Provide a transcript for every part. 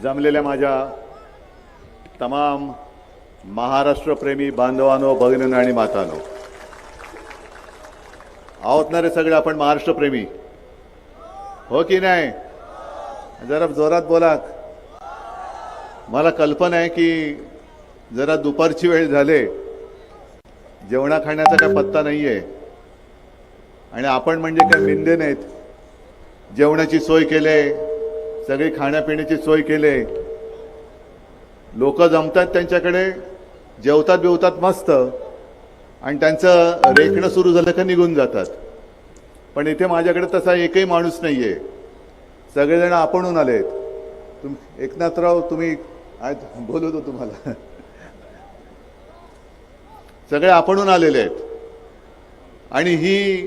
जमलेल्या माझ्या तमाम महाराष्ट्रप्रेमी बांधवांनो, भगिनींनो आणि मातांनो, आहोत ना रे सगळे आपण महाराष्ट्रप्रेमी, हो की नाही? जरा जोरात बोला. मला कल्पना आहे की जरा दुपारची वेळ झाले, जेवणा खाण्याचा काय पत्ता नाहीये आणि आपण म्हणजे काय मिंदे नाहीत. जेवणाची सोय केले, सगळी खाण्यापिण्याची सोय केले, लोक जमतात त्यांच्याकडे, जेवतात बिवतात मस्त आणि त्यांचं रेखणं सुरू झालं का निघून जातात. पण इथे माझ्याकडे तसा एकही माणूस नाहीये, सगळेजण आपणहून आलेत. एकनाथराव तुम्ही बोलू दो तुम्हाला, सगळे आपणहून आलेले आहेत. आणि ही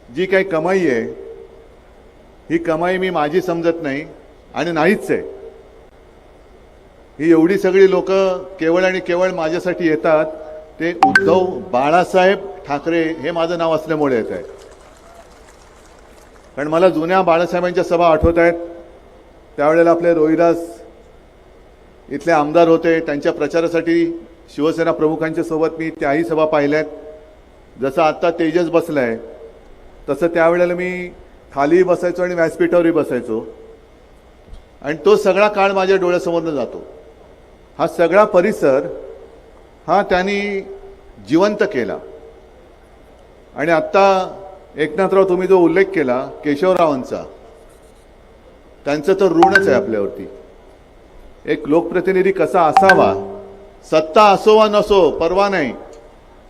जी काही कमाई आहे, ही कमाई मी माझी समजत नाही आणि नाहीच आहे. ही एवढी सगळी लोक केवळ आणि केवळ माझ्यासाठी येतात, ते उद्धव बाळासाहेब ठाकरे हे माझं नाव असल्यामुळे येत आहे. कारण मला जुन्या बाळासाहेबांच्या सभा आठवत आहेत. त्यावेळेला आपले रोहिदास इथले आमदार होते, त्यांच्या प्रचारासाठी शिवसेना प्रमुखांच्या सोबत मी त्याही सभा पाहिल्यात. जसं आत्ता तेजस बसलाय तसं त्यावेळेला मी खाली बसायचो आणि व्यासपीठावरही बसायचो आणि तो सगळा काळ माझ्या डोळ्यासमोरनं जातो. हा सगळा परिसर हा त्यांनी जिवंत केला. आणि आत्ता एकनाथराव तुम्ही जो उल्लेख केला केशवरावांचा, त्यांचं तर ऋणच आहे आपल्यावरती. एक लोकप्रतिनिधी कसा असावा, सत्ता असो वा नसो परवा नाही,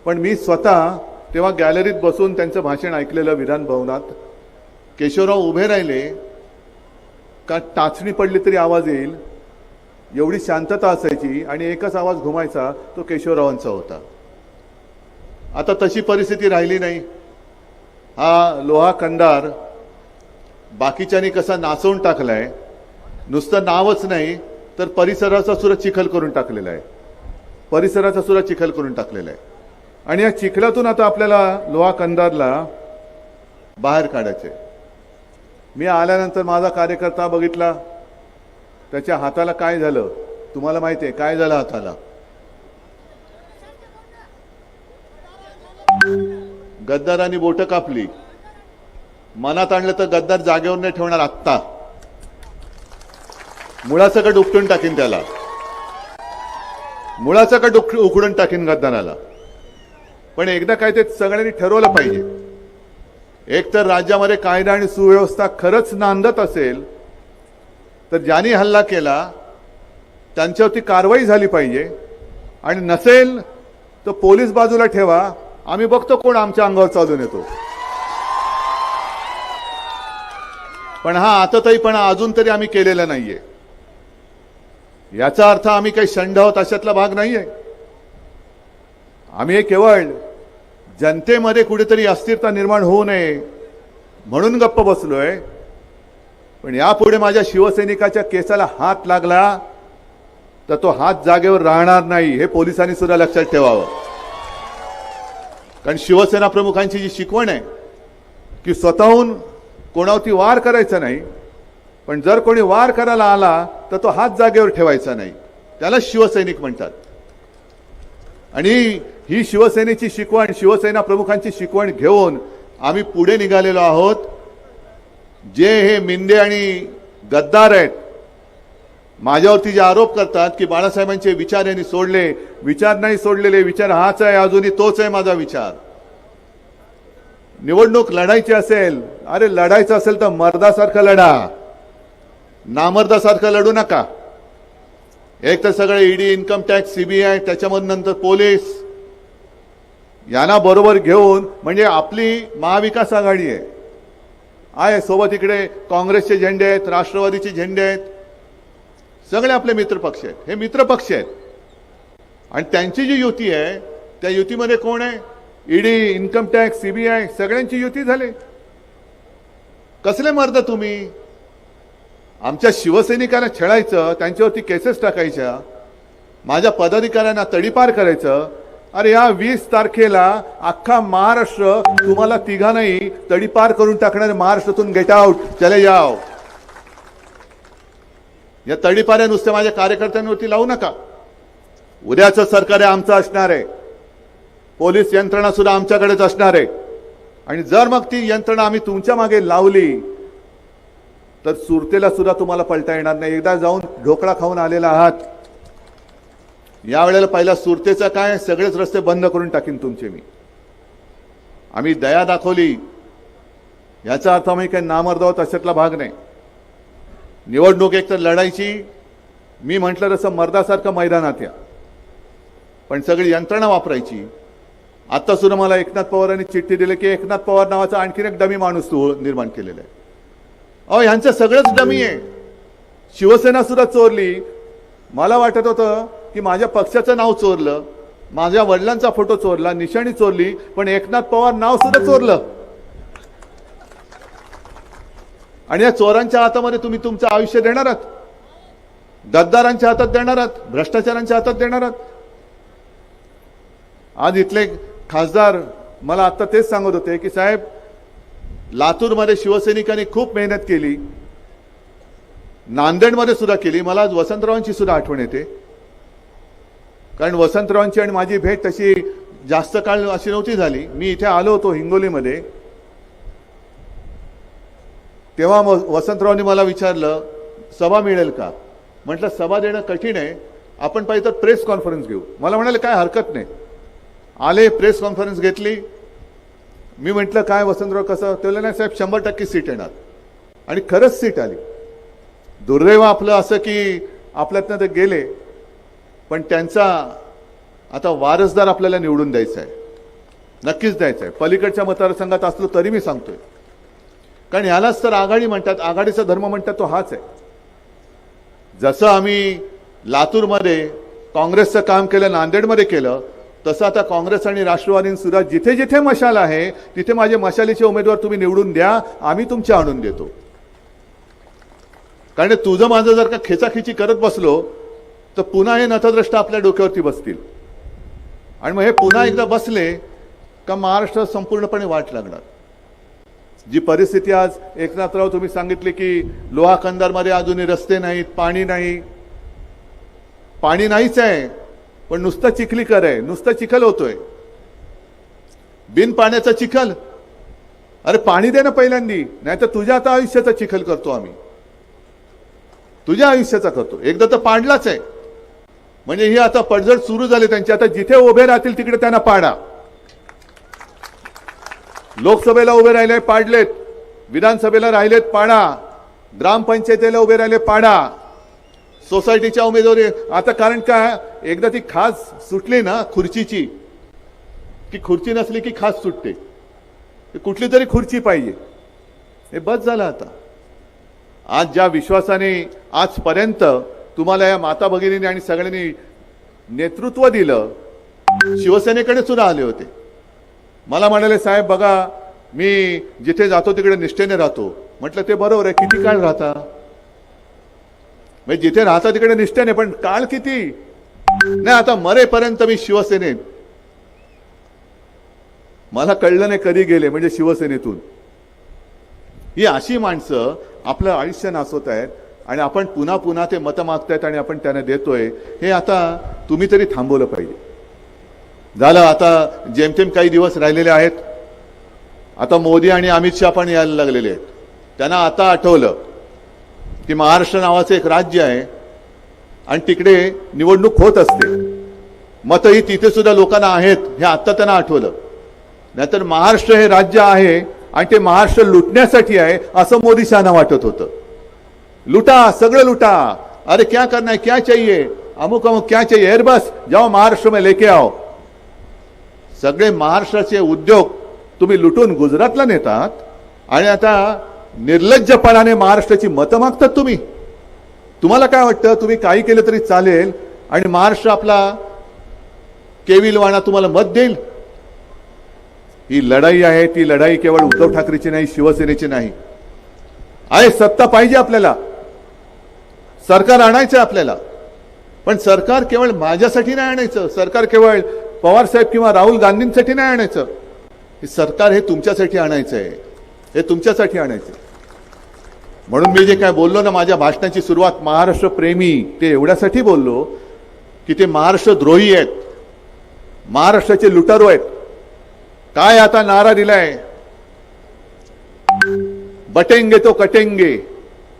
पण मी स्वतः तेव्हा गॅलरीत बसून त्यांचं भाषण ऐकलेलं विधान भवनात. केशवराव उभे राहिले का टाचणी पडली तरी आवाज येईल एवढी शांतता असायची आणि एकच आवाज घुमायचा, तो केशवरावांचा होता. आता तशी परिस्थिती राहिली नाही. हा लोहा कंदार बाकीच्यांनी कसा नाचवून टाकलाय, नुसतं नावच नाही तर परिसराचा सुद्धा चिखल करून टाकलेला आहे. परिसराचा सुद्धा चिखल करून टाकलेला आहे. आणि या चिखलातून आता आपल्याला लोहा कंदारला बाहेर काढायचे. मी आल्यानंतर माझा कार्यकर्ता बघितला, त्याच्या हाताला काय झालं तुम्हाला माहिती आहे? काय झालं हाताला? गद्दारांनी बोटं कापली. मनात आणलं तर गद्दार जागेवर नाही ठेवणार, आत्ता मुळासकट उपटून टाकीन त्याला, मुळासकट उखडून टाकीन गद्दाराला. पण एकदा काय ते सगळ्यांनी ठरवलं पाहिजे. एक तर राज्यामध्ये कायदा आणि सुव्यवस्था खरंच नांदत असेल तर ज्यांनी हल्ला केला त्यांच्यावरती कारवाई झाली पाहिजे, आणि नसेल तर पोलीस बाजूला ठेवा, आम्ही बघतो कोण आमच्या अंगावर चालून येतो. पण हा आताताईपणा अजून तरी आम्ही केलेला नाहीये. याचा अर्थ आम्ही काही शंड आहोत अशातला भाग नाहीये. आम्ही केवळ जनतेमध्ये कुठेतरी अस्थिरता निर्माण होऊ नये म्हणून गप्प बसलोय. पण यापुढे माझ्या शिवसैनिकाच्या केसाला हात लागला तर तो हात जागेवर राहणार नाही, हे पोलिसांनी सुद्धा लक्षात ठेवावं. कारण शिवसेना प्रमुखांची जी शिकवण आहे की स्वतःहून कोणावरती वार करायचा नाही, पण जर कोणी वार करायला आला तर तो हात जागेवर ठेवायचा नाही, त्याला शिवसैनिक म्हणतात. आणि ही शिवसेनेची शिकवण, शिवसेना प्रमुखांची शिकवण घेऊन आम्ही पुढे निघालेलो आहोत. जे हे मिंदे आणि गद्दार आहेत, माझ्यावरती जे आरोप करतात की बाळासाहेबांचे विचार यांनी सोडले, विचार नाही सोडलेले, विचार हाच आहे, अजूनही तोच आहे माझा विचार. निवडणूक लढायची असेल, अरे लढायचं असेल तर मर्दासारखं लढा, नामर्दासारखं लढू नका. एक तर सगळे ईडी, इन्कम टॅक्स, सीबीआय, त्याच्यामध्ये नंतर पोलीस, यांना बरोबर घेऊन, म्हणजे आपली महाविकास आघाडी आहे, सोबत इकडे काँग्रेसचे झेंडे आहेत, राष्ट्रवादीचे झेंडे आहेत, सगळे आपले मित्र पक्ष आहेत. हे मित्र पक्ष आहेत आणि त्यांची जी युती आहे त्या युतीमध्ये कोण आहे? ईडी, इन्कम टॅक्स, सीबीआय, सगळ्यांची युती झाली. कसले मर्द तुम्ही? आमच्या शिवसैनिकांना छळायचं, त्यांच्यावरती केसेस टाकायच्या, माझ्या पदाधिकाऱ्यांना तडीपार करायचं. अरे या 20 तारखेला अख्खा महाराष्ट्र तुम्हाला तिघांनाही तडीपार करून टाकणार. महाराष्ट्रातून गेट आउट, चले जाओ. या तडीपाऱ्या नुसत्या माझ्या कार्यकर्त्यांवरती लावू नका. उद्याचं सरकार आहे आमचं असणार आहे, पोलीस यंत्रणा सुद्धा आमच्याकडेच असणार आहे. आणि जर मग ती यंत्रणा आम्ही तुमच्या मागे लावली तर सुरतेला सुद्धा तुम्हाला पलटा येणार नाही. एकदा जाऊन ढोकळा खाऊन आलेला आहात, यावेळेला पहिला सुरतेचा काय सगळेच रस्ते बंद करून टाकीन तुमचे मी. आम्ही दया दाखवली याचा अर्थ आम्ही काही नामर्द आहोत अशातला भाग नाही. निवडणूक एक तर लढायची, मी म्हटलं तसं मर्दासारखं मैदानात या, पण सगळी यंत्रणा वापरायची. आता सुद्धा मला एकनाथ पवारांनी चिठ्ठी दिली की एकनाथ पवार नावाचा आणखीन एक डमी माणूस निर्माण केलेला आहे. अहो यांचं सगळंच डमी आहे. शिवसेना सुद्धा चोरली. मला वाटत होतं की माझ्या पक्षाचं नाव चोरलं, माझ्या वडिलांचा फोटो चोरला, निशाणी चोरली, पण एकनाथ पवार नाव सुद्धा चोरलं. आणि या चोरांच्या हातामध्ये तुम्ही तुमचं आयुष्य देणार आहात, गद्दारांच्या हातात देणार आहात, भ्रष्टाचारांच्या हातात देणार आहात. आज इथले खासदार मला आता तेच सांगत होते की साहेब लातूरमध्ये शिवसैनिकांनी खूप मेहनत केली, नांदेडमध्ये सुद्धा केली. मला आज वसंतरावांची सुद्धा आठवण येते, कारण वसंतरावांची आणि माझी भेट तशी जास्त काळ अशी नव्हती झाली. मी इथे आलो होतो हिंगोलीमध्ये, तेव्हा वसंतरावांनी मला विचारलं सभा मिळेल का. म्हटलं सभा देणं कठीण आहे, आपण पाहिजे तर प्रेस कॉन्फरन्स घेऊ. मला म्हणाले काय हरकत नाही. आले, प्रेस कॉन्फरन्स घेतली. मी म्हटलं काय वसंतराव कसं, ते नाही साहेब 100% सीट येणार. आणि खरंच सीट आली. दुर्दैव आपलं असं की आपल्यातनं ते गेले, पण त्यांचा आता वारसदार आपल्याला निवडून द्यायचा आहे, नक्कीच द्यायचा आहे. पलीकडच्या मतदारसंघात असलो तरी मी सांगतोय, कारण ह्यालाच तर आघाडी म्हणतात, आघाडीचा धर्म म्हणतात तो हाच आहे. जसं आम्ही लातूरमध्ये काँग्रेसचं काम केलं, नांदेडमध्ये केलं, तसं आता काँग्रेस आणि राष्ट्रवादीने सुद्धा जिथे जिथे मशाल आहे तिथे माझे मशालीचे उमेदवार तुम्ही निवडून द्या, आम्ही तुमचे आणून देतो. कारण तुझं माझं जर का खेचाखिची करत बसलो तर पुन्हा हे नतद्रष्टा आपल्या डोक्यावरती बसतील. आणि मग हे पुन्हा एकदा बसले का महाराष्ट्र संपूर्णपणे वाट लागणार. जी परिस्थिती आज एकनाथराव तुम्ही सांगितले की लोहा कंदारमध्ये अजूनही रस्ते नाहीत, पाणी नाही. पाणी नाहीच आहे, पण नुसतं चिखलीकर आहे, नुसतं चिखल होतोय, बिन पाण्याचा चिखल. अरे पाणी दे ना पहिल्यांदी, नाही तर तुझ्या आता आयुष्याचा चिखल करतो आम्ही, तुझ्या आयुष्याचा करतो. एकदा तर पाडलाच आहे, म्हणजे ही आता पडझड सुरू झाली त्यांची. आता जिथे उभे राहतील तिकडे त्यांना पाडा. लोकसभेला उभे राहिले पाडलेत, विधानसभेला राहिलेत पाडा, ग्रामपंचायतीला उभे राहिले पाडा, सोसायटीच्या उमेदवारी. आता कारण काय, एकदा ती खास सुटली ना खुर्चीची, की खुर्ची नसली की खास सुटते. कुठली तरी खुर्ची पाहिजे, हे बस झालं. आता आज ज्या विश्वासाने आजपर्यंत तुम्हाला या माता भगिनीने आणि सगळ्यांनी नेतृत्व दिलं, शिवसेनेकडे सुद्धा आले होते. मला म्हणाले साहेब बघा मी जिथे जातो तिकडे निष्ठेने राहतो. म्हटलं ते बरोबर आहे, किती काळ राहता, म्हणजे जिथे राहता तिकडे निष्ठेने, पण काळ किती. नाही आता मरेपर्यंत मी शिवसेनेत. मला कळलं नाही कधी गेले म्हणजे शिवसेनेतून. ही अशी माणसं आपलं आयुष्य नासवत आहेत आणि आपण पुन्हा पुन्हा ते मतं मागतायत आणि आपण त्यांना देतोय. हे आता तुम्ही तरी थांबवलं पाहिजे. झालं आता जेमतेम काही दिवस राहिलेले आहेत. आता मोदी आणि अमित शहा पण यायला लागलेले आहेत. त्यांना आता आठवलं की महाराष्ट्र नावाचं एक राज्य आहे आणि तिकडे निवडणूक होत असते, मतही तिथे सुद्धा लोकांना आहेत, हे आता त्यांना आठवलं. नाहीतर महाराष्ट्र हे राज्य आहे आणि ते महाराष्ट्र लुटण्यासाठी आहे असं मोदी शहाना वाटत होतं. लुटा, सगळं लुटा, अरे क्या करना है, क्या चाहिए, अमुक अमुक क्या चाहिए, एयरबस जाओ महाराष्ट्र में लेके आओ. सगळे महाराष्ट्राचे उद्योग तुम्ही लुटून गुजरातला नेतात आणि आता निर्लज्जपणाने महाराष्ट्राची मतं मागतात तुम्ही. तुम्हाला काय वाटतं तुम्ही काही केलं तरी चालेल आणि महाराष्ट्र आपला केविलवाणा तुम्हाला मत देईल. ही लढाई आहे, ती लढाई केवळ उद्धव ठाकरेची नाही, शिवसेनेची नाही आहे. सत्ता पाहिजे आपल्याला, सरकार आणायचं आपल्याला, पण सरकार केवळ माझ्यासाठी नाही आणायचं, सरकार केवळ पवार साहेब किंवा राहुल गांधींसाठी नाही आणायचं. हे सरकार हे तुमच्यासाठी आणायचं आहे, हे तुमच्यासाठी आणायचं. म्हणून मी जे काय बोललो ना, माझ्या भाषणाची सुरुवात महाराष्ट्र प्रेमी ते एवढ्यासाठी बोललो की ते महाराष्ट्र द्रोही आहेत, महाराष्ट्राचे लुटारू आहेत. काय आता नारा दिलाय, बटेंगे तो कटेंगे.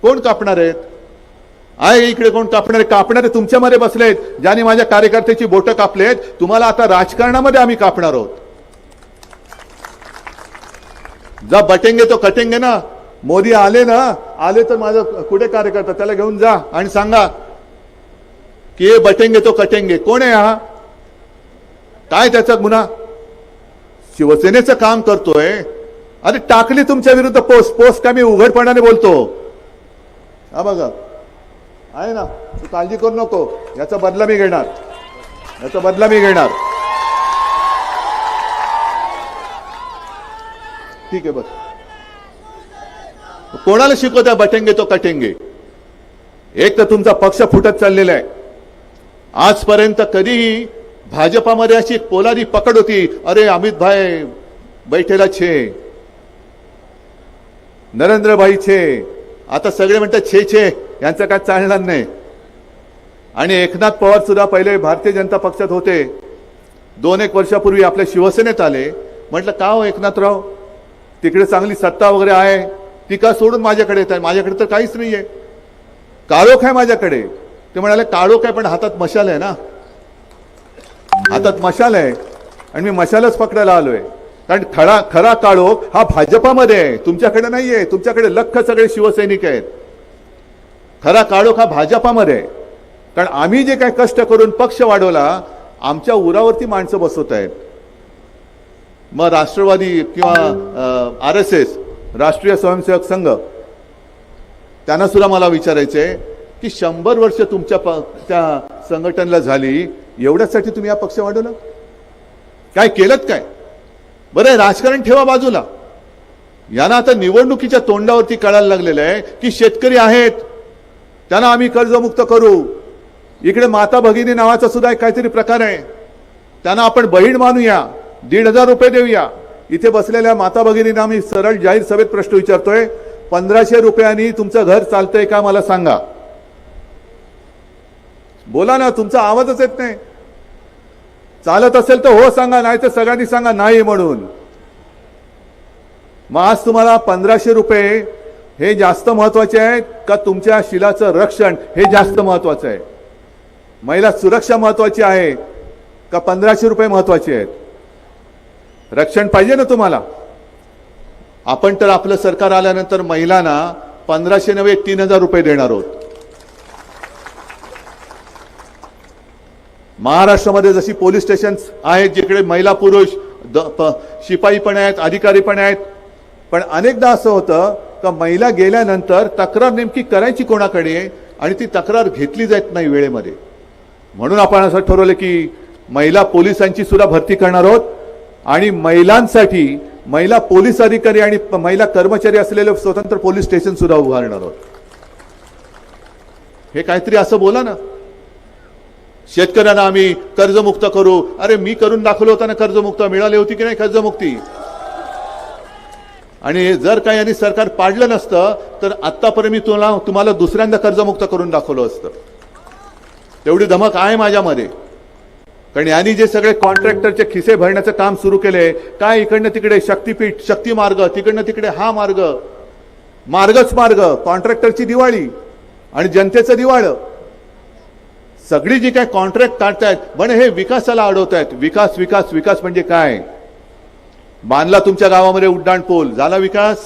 कोण कापणार आहेत? आहे इकडे कोण कापणारे? कापणारे तुमच्यामध्ये बसलेत, ज्याने माझ्या कार्यकर्त्याची बोटं कापलेत. तुम्हाला आता राजकारणामध्ये आम्ही कापणार आहोत. जा बटेंगे तो कटेंगे ना. मोदी आले ना, आले तर माझा कुठे कार्यकर्ता त्याला घेऊन जा आणि सांगा की हे बटेंगे तो कटेंगे. कोण आहे हा? काय त्याचा गुन्हा? शिवसेनेचं काम करतोय. अरे टाकली तुमच्या विरुद्ध पोस्ट का मी उघडपणाने बोलतो. हा बघा आहे ना, तू काळजी करू नको, याचा बदला मी घेणार, याचा बदला मी घेणार. ठीक आहे बस. कोणाला शिकवता बटेंगे तो कटेंगे? एक तर तुमचा पक्ष फुटत चाललेला आहे. आजपर्यंत कधीही भाजपामध्ये अशी पोलादी पकड होती, अरे अमित भाई बैठेला छे, नरेंद्र भाई छे. आता सगळे म्हणतात छे छे, यांचं काय चालणार नाही. आणि एकनाथ पवार सुद्धा पहिले भारतीय जनता पक्षात होते, 2-1 वर्षापूर्वी आपल्या शिवसेनेत आले. म्हटलं का हो एकनाथराव, तिकडे चांगली सत्ता वगैरे आहे, ती का सोडून माझ्याकडे येत आहे? माझ्याकडे तर काहीच नाहीये, काळोख आहे माझ्याकडे. ते म्हणाले काळोख आहे पण हातात मशाल आहे ना, हातात मशाल आहे आणि मी मशालच पकडायला आलोय. कारण खरा काळोख हा भाजपामध्ये आहे, तुमच्याकडे नाहीये. तुमच्याकडे लख सगळे शिवसैनिक आहेत. खरा काळोख हा भाजपामध्ये आहे. कारण आम्ही जे काही कष्ट करून पक्ष वाढवला, आमच्या उरावरती माणसं बसवत आहेत. मग राष्ट्रवादी किंवा RSS राष्ट्रीय स्वयंसेवक संघ, त्यांना सुद्धा मला विचारायचंय की 100 वर्ष तुमच्या त्या संघटनेला झाली, एवढ्यासाठी तुम्ही हा पक्ष वाढवला? काय केलं काय? बरं राजकारण ठेवा बाजूला. यांना आता निवडणुकीच्या तोंडावरती कळायला लागलेलं आहे की शेतकरी आहेत, त्यांना आम्ही कर्जमुक्त करू. इकडे माता भगिनी नावाचा सुद्धा एक काहीतरी प्रकार आहे, त्यांना आपण बहीण मानूया, 1,500 रुपये देऊया. इथे बसलेल्या माता भगिनींना आम्ही सरळ जाहीर सभेत प्रश्न विचारतोय, 1500 रुपयांनी तुमचं घर चालतंय का मला सांगा. बोला ना, तुमचा आवाजच येत नाही. चालत असेल तर हो सांगा, नाही तर सगळ्यांनी सांगा नाही म्हणून. मग आज तुम्हाला 1500 रुपये हे जास्त महत्वाचे आहेत का तुमच्या शिलाचं रक्षण हे जास्त महत्वाचं आहे? महिला सुरक्षा महत्वाची आहे का 1500 रुपये महत्वाचे आहेत? रक्षण पाहिजे ना तुम्हाला. आपण तर आपलं सरकार आल्यानंतर महिलांना 1500 नव्हे 3000 रुपये देणार आहोत. महाराष्ट्रामध्ये जशी पोलीस स्टेशन आहेत जिकडे महिला पुरुष शिपाई पण आहेत, अधिकारी पण आहेत, पण अनेकदा असं होतं का महिला गेल्यानंतर तक्रार नेमकी करायची कोणाकडे आणि ती तक्रार घेतली जात नाही वेळेमध्ये. म्हणून आपण असं ठरवलं की महिला पोलिसांची सुद्धा भरती करणार आहोत आणि महिलांसाठी महिला पोलीस अधिकारी आणि महिला कर्मचारी असलेले स्वतंत्र पोलीस स्टेशन सुद्धा उभारणार आहोत. हे काहीतरी असं बोला ना. शेतकऱ्यांना आम्ही कर्जमुक्त करू. अरे मी करून दाखवलं होतं ना कर्जमुक्त, मिळाली होती की नाही कर्जमुक्ती? आणि जर का यांनी सरकार पाडलं नसतं तर आतापर्यंत मी तुम्हाला दुसऱ्यांदा कर्जमुक्त करून दाखवलं असतं. तेवढी धमक आहे माझ्यामध्ये. कारण यांनी जे सगळे कॉन्ट्रॅक्टरचे खिसे भरण्याचं काम सुरू केले, काय इकडनं तिकडे शक्तीपीठ, शक्ती मार्ग, तिकडनं तिकडे हा मार्ग, मार्गच मार्ग, कॉन्ट्रॅक्टरची दिवाळी आणि जनतेचं दिवाळं. सगळी जी काय कॉन्ट्रॅक्ट काढतायत पण हे विकासाला अडवतायत. विकास विकास विकास म्हणजे काय? बांधला तुमच्या गावामध्ये उड्डाण पूल, झाला विकास?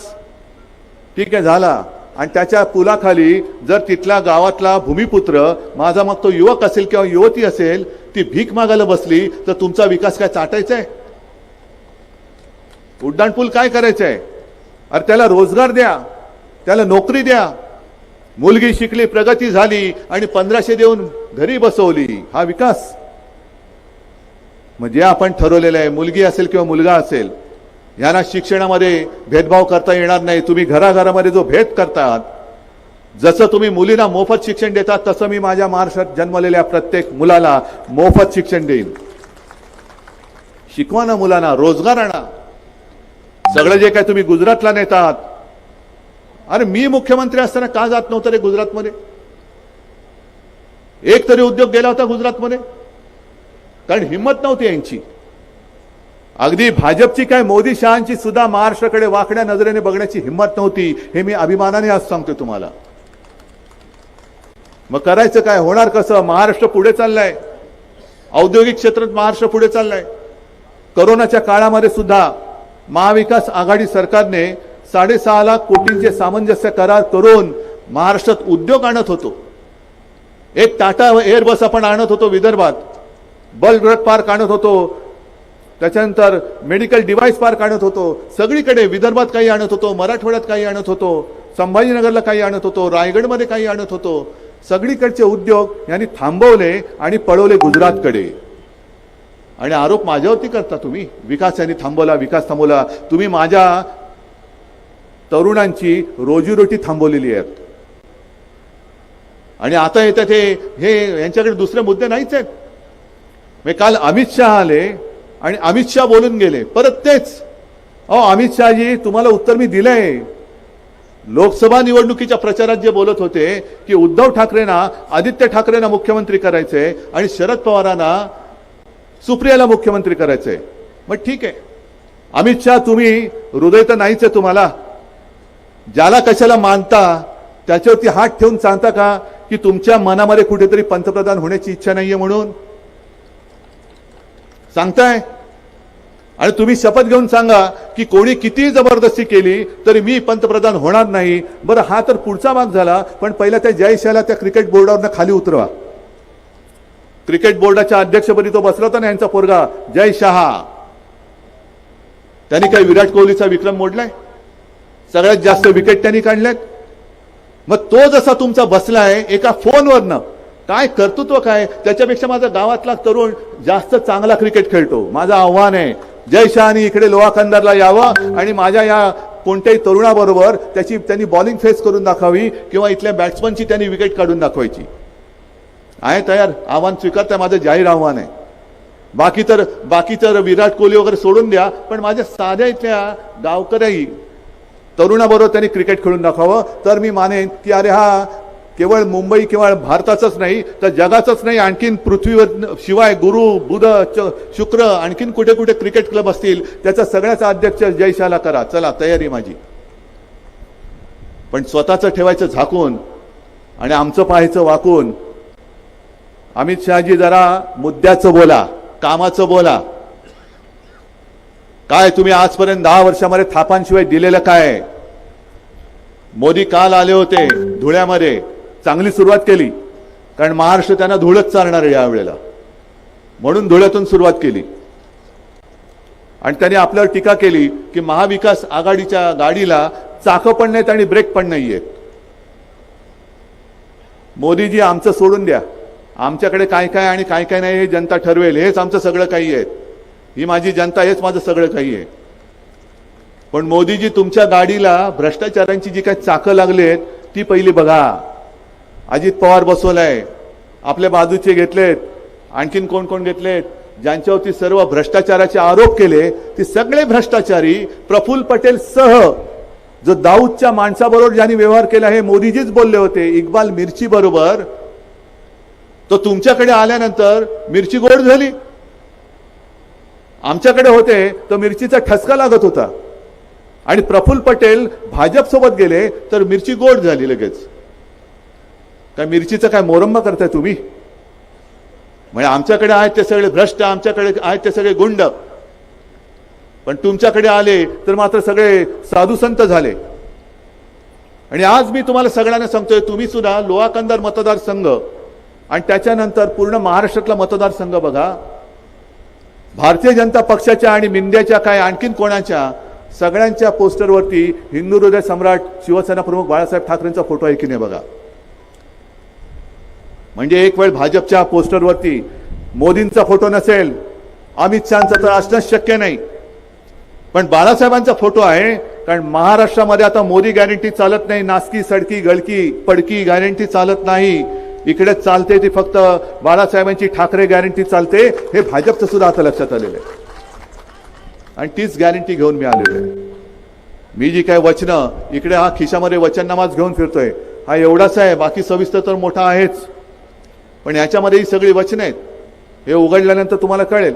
ठीक आहे झाला. आणि त्याच्या पुलाखाली जर तिथल्या गावातला भूमिपुत्र, माझा मग तो युवक असेल किंवा युवती असेल, ती भीक मागायला बसली तर तुमचा विकास काय चाटायचा आहे? उड्डाण पूल काय करायचं आहे? अरे त्याला रोजगार द्या, त्याला नोकरी द्या. मुलगी शिकली, प्रगती झाली आणि 1500 देऊन घरी बसवली, हा विकास? म्हणजे आपण ठरवलेलं आहे, मुलगी असेल किंवा मुलगा असेल, यांना शिक्षणामध्ये भेदभाव करता येणार नाही. तुम्ही घराघरामध्ये जो भेद करतात, जसं तुम्ही मुलींना मोफत शिक्षण देतात तसं मी माझ्या महाराष्ट्रात जन्मलेल्या प्रत्येक मुलाला मोफत शिक्षण देईन. शिकवा ना मुलांना, रोजगार आणा. सगळं जे काय तुम्ही गुजरातला नेतात, अरे मी मुख्यमंत्री असताना का जात नव्हतं रे गुजरातमध्ये? एक तरी उद्योग गेला होता गुजरातमध्ये? कारण हिंमत नव्हती यांची. अगदी भाजपची काय मोदी शहांची सुद्धा महाराष्ट्राकडे वाकड्या नजरेने बघण्याची हिंमत नव्हती. हे मी अभिमानाने आज सांगतो तुम्हाला. मग करायचं काय? होणार कसं? महाराष्ट्र पुढे चाललाय, औद्योगिक क्षेत्रात महाराष्ट्र पुढे चाललाय. कोरोनाच्या काळामध्ये सुद्धा महाविकास आघाडी सरकारने 6.5 लाख कोटींचे सामंजस्य करार करून महाराष्ट्रात उद्योग आणत होतो. एक टाटा एअरबस आपण आणत होतो विदर्भात, बल्क पार्क आणत होतो, त्याच्यानंतर मेडिकल डिव्हाइस पार्क आणत होतो. सगळीकडे विदर्भात काही आणत होतो, मराठवाड्यात काही आणत होतो, संभाजीनगरला काही आणत होतो, रायगडमध्ये काही आणत होतो. सगळीकडचे उद्योग यांनी थांबवले आणि पळवले गुजरातकडे. आणि आरोप माझ्यावरती करता तुम्ही, विकास यांनी थांबवला, विकास थांबवला. तुम्ही माझ्या तरुणांची रोजीरोटी थांबवलेली आहे. आणि आता येतात हे यांच्याकडे दुसरे मुद्दे नाहीच आहेत. मी काल अमित शहा आले आणि अमित शहा बोलून गेले, परत तेच. अमित शहाजी तुम्हाला उत्तर मी दिलंय. लोकसभा निवडणुकीच्या प्रचारात जे बोलत होते की उद्धव ठाकरेंना, आदित्य ठाकरेंना मुख्यमंत्री करायचंय आणि शरद पवारांना, सुप्रियाला मुख्यमंत्री करायचंय. मग ठीक आहे अमित शहा, तुम्ही हृदय तर नाहीच आहे तुम्हाला. ज्याला कशाला मानता त्याच्यावरती हात ठेवून सांगता का की तुमच्या मनामध्ये कुठेतरी पंतप्रधान होण्याची इच्छा नाहीये म्हणून सांगताय? आणि तुम्ही शपथ घेऊन सांगा की कोणी किती जबरदस्ती केली तरी मी पंतप्रधान होणार नाही. बरं, हा तर पुढचा भाग झाला, पण पहिला त्या जय शहाला त्या क्रिकेट बोर्डावरनं खाली उतरवा. क्रिकेट बोर्डाच्या अध्यक्षपदी तो बसला होता ना यांचा पोरगा जय शहा. त्यांनी काही विराट कोहलीचा विक्रम मोडलाय? सगळ्यात जास्त विकेट त्यांनी काढल्यात. मग तो जसा तुमचा बसलाय एका फोनवरनं, काय कर्तृत्व काय? त्याच्यापेक्षा माझा गावातला तरुण जास्त चांगला क्रिकेट खेळतो. माझं आव्हान आहे जय शहानी इकडे लोहा कंदारला यावं आणि माझ्या या कोणत्याही तरुणाबरोबर त्यांनी बॉलिंग फेस करून दाखवावी किंवा इथल्या बॅट्समनची त्यांनी विकेट काढून दाखवायची. आहे तयार? आव्हान स्वीकारताय? माझं जाहीर आव्हान आहे. बाकी तर विराट कोहली वगैरे सोडून द्या, पण माझ्या साध्या इथल्या गावकऱ्याही तरुणाबरोबर त्यांनी क्रिकेट खेळून दाखवावं. तर मी मानेन की अरे हा केवळ मुंबई केवळ भारताचंच नाही तर जगाचंच नाही, आणखीन पृथ्वीवर शिवाय गुरु बुध शुक्र आणखीन कुठे कुठे क्रिकेट क्लब असतील त्याचा सगळ्याचा अध्यक्ष जय शहाला करा. चला, तयारी माझी. पण स्वतःचं ठेवायचं झाकून आणि आमचं पाहायचं वाकून. अमित शहाजी जरा मुद्द्याचं बोला, कामाचं बोला. काय तुम्ही आजपर्यंत 10 वर्षामध्ये थापांशिवाय दिलेलं काय? मोदी काल आले होते धुळ्यामध्ये, चांगली सुरुवात केली कारण महाराष्ट्र त्यांना धुळच चालणार आहे यावेळेला, म्हणून धुळ्यातून सुरुवात केली. आणि त्यांनी आपल्यावर टीका केली की महाविकास आघाडीच्या गाडीला चाकं पण नाहीत आणि ब्रेक पण नाहीयेत. मोदीजी, आमचं सोडून द्या. आमच्याकडे काय काय आणि काय काय नाही हे जनता ठरवेल. हेच आमचं सगळं काही आहे. ही माझी जनता, हेच माझं सगळं काही आहे. पण मोदीजी, तुमच्या गाडीला भ्रष्टाचारांची जी काही चाकं लागलेत ती पहिली बघा. अजित पवार बसवलाय, आपल्या बाजूचे घेतलेत, आणखीन कोण कोण घेतलेत, ज्यांच्यावरती सर्व भ्रष्टाचाराचे आरोप केले ते सगळे भ्रष्टाचारी प्रफुल्ल पटेल सह जो दाऊदच्या माणसाबरोबर ज्यांनी व्यवहार केला हे मोदीजीच बोलले होते. इक्बाल मिर्ची बरोबर. तो तुमच्याकडे आल्यानंतर मिरची गोड झाली. आमच्याकडे होते तर मिरचीचा ठसका लागत होता. आणि प्रफुल्ल पटेल भाजप सोबत गेले तर मिरची गोड झाली लगेच. काय मिरचीचं काय मोरंबा करताय तुम्ही? म्हणजे आमच्याकडे आहेत ते सगळे भ्रष्ट, आमच्याकडे आहेत ते सगळे गुंड, पण तुमच्याकडे आले तर मात्र सगळे साधू संत झाले. आणि आज मी तुम्हाला सगळ्यांना सांगतोय, तुम्ही सुद्धा लोहा कंदार मतदारसंघ आणि त्याच्यानंतर पूर्ण महाराष्ट्रातला मतदारसंघ बघा. भारतीय जनता पक्षाच्या आणि मिंद्याच्या काय आणखीन कोणाच्या सगळ्यांच्या पोस्टरवरती हिंदू हृदय सम्राट शिवसेना प्रमुख बाळासाहेब ठाकरेंचा फोटो आहे की नाही बघा. म्हणजे एक वेळ भाजपच्या पोस्टरवरती मोदींचा फोटो नसेल, अमित शहांचा तर असणंच शक्य नाही, पण बाळासाहेबांचा फोटो आहे. कारण महाराष्ट्रामध्ये आता मोदी गॅरंटी चालत नाही, नासकी सडकी गळकी पडकी गॅरंटी चालत नाही. इकडे चालते ती फक्त बाळासाहेबांची ठाकरे गॅरंटी चालते. हे भाजपचं सुद्धा आता लक्षात आलेलं आहे आणि तीच गॅरंटी घेऊन मी आलेलो आहे. मी जी काय वचनं इकडे हा खिशामध्ये वचननामाच घेऊन फिरतोय, हा एवढाच आहे, बाकी सविस्तर तर मोठा आहेच, पण याच्यामध्ये ही सगळी वचनं आहेत. हे उघडल्यानंतर तुम्हाला कळेल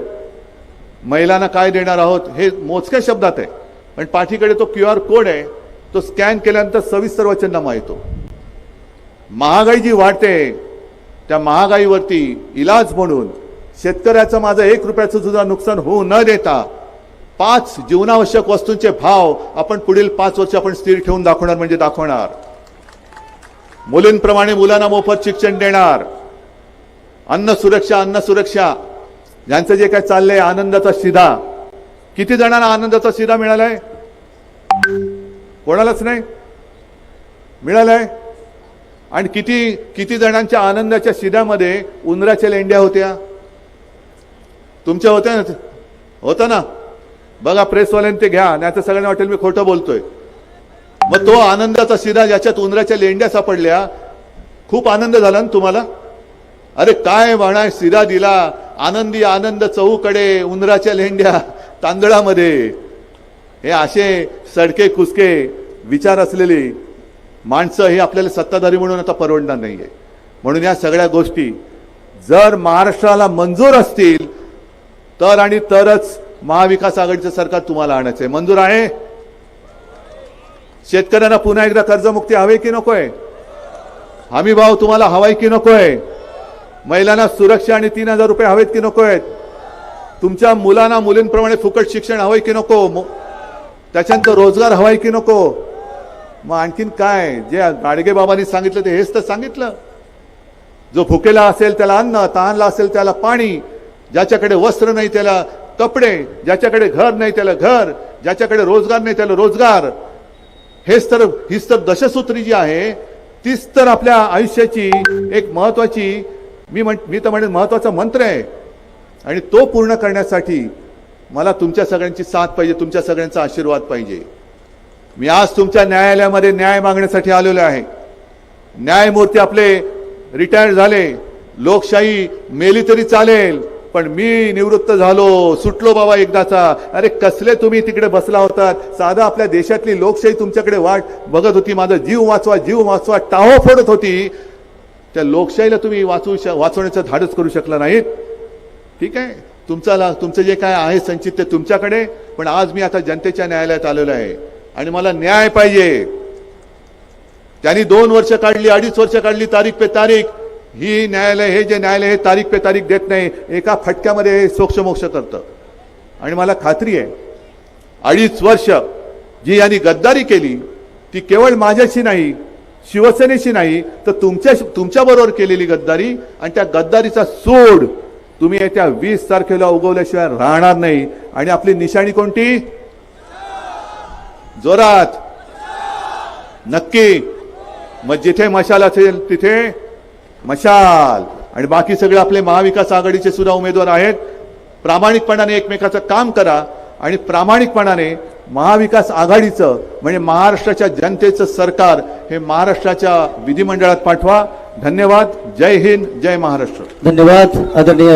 महिलांना काय देणार आहोत हे मोजक्या शब्दात आहे, पण पाठीकडे तो QR कोड आहे, तो स्कॅन केल्यानंतर सविस्तर वचननामा येतो. महागाई जी वाढते त्या महागाईवरती इलाज म्हणून शेतकऱ्याचं माझं 1 रुपयाचं सुद्धा नुकसान होऊ न देता 5 जीवनावश्यक वस्तूंचे भाव आपण पुढील 5 वर्ष आपण स्थिर ठेवून दाखवणार म्हणजे दाखवणार. मुलींप्रमाणे मुलांना मोफत शिक्षण देणार. अन्न सुरक्षा ज्यांचं जे काय चाललंय आनंदाचा शिधा, किती जणांना आनंदाचा शिधा मिळालाय? कोणालाच नाही मिळालाय. आणि किती जणांच्या आनंदाच्या शिध्यामध्ये उंदराच्या लेंड्या होत्या? तुमच्या होत्या ना? होतं ना? बघा प्रेसवाल्यांनी ते घ्या, नाही तर सगळ्यांना वाटेल मी खोटं बोलतोय. मग तो आनंदाचा शिधा ज्याच्यात उंदराच्या लेंड्या सापडल्या, खूप आनंद झाला ना तुम्हाला? अरे काय म्हणा, शिधा दिला, आनंदी आनंद चहूकडे, उंदराच्या लेंड्या तांदळामध्ये. हे असे सडके कुसके विचार असलेली माणसं हे आपल्याला सत्ताधारी म्हणून आता परवडणार नाहीये. म्हणून या सगळ्या गोष्टी जर महाराष्ट्राला मंजूर असतील तर आणि तरच महाविकास आघाडीचं सरकार तुम्हाला आणायचंय. मंजूर आहे? शेतकऱ्यांना पुन्हा एकदा कर्जमुक्ती हवी की नकोय? हमी भाव तुम्हाला हवाय की नकोय? महिलांना सुरक्षा आणि 3000 रुपये हवेत की नकोय? तुमच्या मुलांना मुलींप्रमाणे फुकट शिक्षण हवंय की नको? त्याच्यानंतर रोजगार हवाय की नको? मग आणखीन काय? जे गाडगे बाबांनी सांगितलं ते हेच तर सांगितलं. जो भुकेला असेल त्याला अन्न, तहानला असेल त्याला पाणी, ज्याच्याकडे वस्त्र नाही त्याला कपडे, ज्याच्याकडे घर नाही त्याला घर, ज्याच्याकडे रोजगार नाही त्याला रोजगार. हीच तर दशसूत्री जी आहे, तीच तर आपल्या आयुष्याची एक महत्वाची, मी तर म्हणेन महत्वाचा मंत्र आहे. आणि तो पूर्ण करण्यासाठी मला तुमच्या सगळ्यांची साथ पाहिजे, तुमच्या सगळ्यांचा आशीर्वाद पाहिजे. मी आज तुमच्या न्यायालयामध्ये न्याय मागण्यासाठी आलेलो आहे. न्यायमूर्ती आपले रिटायर झाले, लोकशाही मेली तरी चालेल, पण मी निवृत्त झालो, सुटलो बाबा एकदाचा. अरे कसले तुम्ही तिकडे बसला होतात? साधा आपल्या देशातली लोकशाही तुमच्याकडे वाट बघत होती, माझा जीव वाचवा टाहो फोडत होती. त्या लोकशाहीला तुम्ही वाचवण्याचं धाडस करू शकला नाहीत. ठीक आहे, तुमचं जे काय आहे संचित ते तुमच्याकडे, पण आज मी आता जनतेच्या न्यायालयात आलेलो आहे आणि मला न्याय पाहिजे. त्यांनी 2 वर्ष काढली, 2.5 वर्ष काढली, तारीख पे तारीख. हे जे न्यायालय हे तारीख पे तारीख देत नाही, एका फटक्यामध्ये सोक्षमोक्ष करतं. आणि मला खात्री आहे 2.5 वर्ष जी यांनी गद्दारी केली ती केवळ माझ्याशी नाही, शिवसेनेशी नाही, तर तुमच्या बरोबर केलेली गद्दारी. आणि त्या गद्दारीचा सूड तुम्ही येत्या 20 तारखेला उगवल्याशिवाय राहणार नाही. आणि आपली निशाणी कोणती? जोरात नक्की. मग जिथे मशाल असेल तिथे मशाल. आणि बाकी सगळे आपले महाविकास आघाडीचे सुद्धा उमेदवार आहेत. प्रामाणिकपणाने एकमेकाचं काम करा आणि प्रामाणिकपणाने महाविकास आघाडीचं म्हणजे महाराष्ट्राच्या जनतेचं सरकार हे महाराष्ट्राच्या विधिमंडळात पाठवा. धन्यवाद. जय हिंद, जय महाराष्ट्र. धन्यवाद आदरणीय